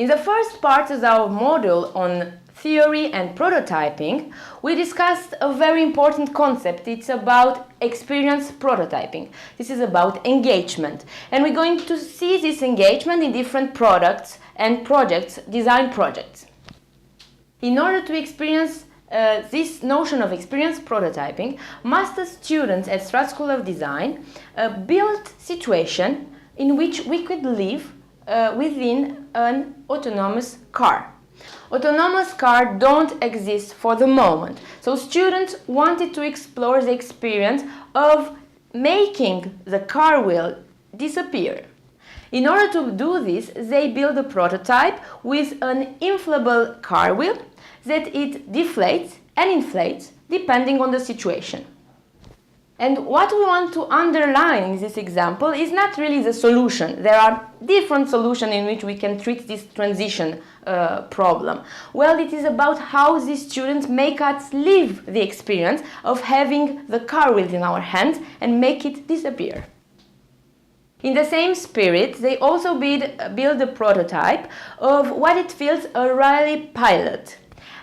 In the first part of our module on theory and prototyping, we discussed a very important concept. It's about experience prototyping. This is about engagement. And we're going to see this engagement in different products and projects, design projects. In order to experience this notion of experience prototyping, master students at Strat School of Design built situation in which we could live within an autonomous car. Autonomous cars don't exist for the moment, so students wanted to explore the experience of making the car wheel disappear. In order to do this, they build a prototype with an inflatable car wheel that it deflates and inflates depending on the situation. And what we want to underline in this example is not really the solution. There are different solutions in which we can treat this transition problem. Well, it is about how these students make us live the experience of having the car wheel in our hands and make it disappear. In the same spirit, they also build a prototype of what it feels a rally pilot.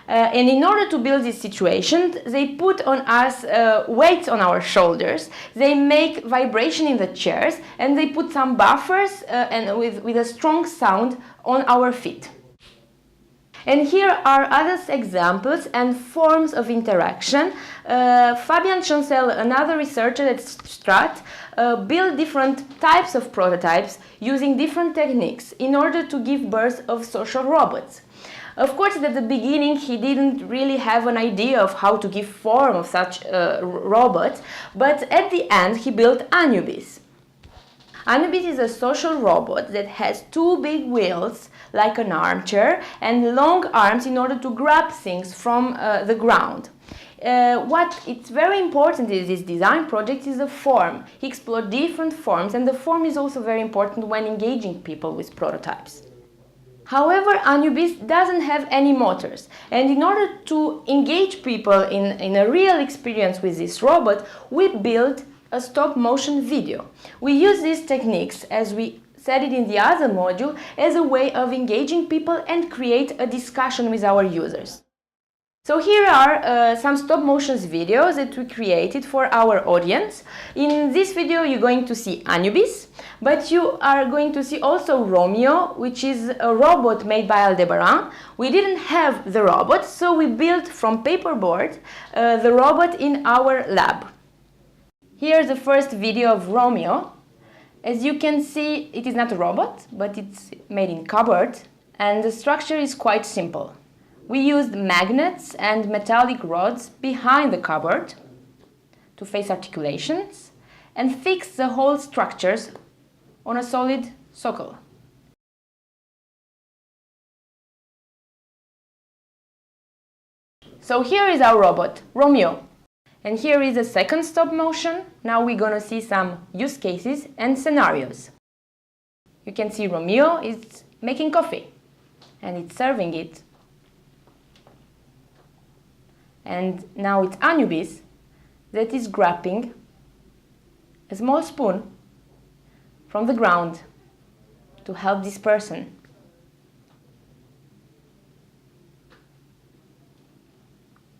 And in order to build this situation, they put on us weights on our shoulders, they make vibration in the chairs, and they put some buffers and with a strong sound on our feet. And here are other examples and forms of interaction. Fabian Chancel, another researcher at Strat, built different types of prototypes using different techniques in order to give birth of social robots. Of course, at the beginning, he didn't really have an idea of how to give form of such robots, but at the end, he built Anubis. Anubis is a social robot that has two big wheels, like an armchair, and long arms in order to grab things from the ground. What it's very important in this design project is the form. He explored different forms, and the form is also very important when engaging people with prototypes. However, Anubis doesn't have any motors, and in order to engage people in a real experience with this robot, we built a stop-motion video. We use these techniques, as we said it in the other module, as a way of engaging people and create a discussion with our users. So here are some stop-motion videos that we created for our audience. In this video you're going to see Anubis, but you are going to see also Romeo, which is a robot made by Aldebaran. We didn't have the robot, so we built from paperboard the robot in our lab. Here's the first video of Romeo. As you can see, it is not a robot, but it's made in cardboard, and the structure is quite simple. We used magnets and metallic rods behind the cupboard to face articulations and fix the whole structures on a solid socle. So here is our robot, Romeo. And here is the second stop motion. Now we're going to see some use cases and scenarios. You can see Romeo is making coffee and it's serving it. And now it's Anubis that is grabbing a small spoon from the ground to help this person.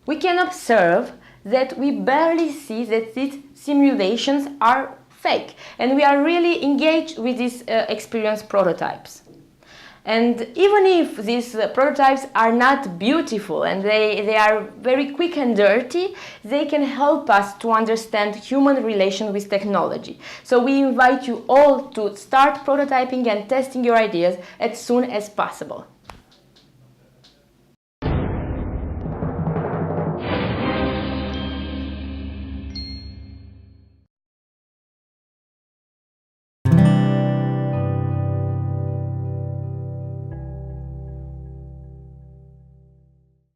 We can observe that we barely see that these simulations are fake, and we are really engaged with these experience prototypes. And even if these prototypes are not beautiful and they are very quick and dirty, they can help us to understand human relation with technology. So we invite you all to start prototyping and testing your ideas as soon as possible.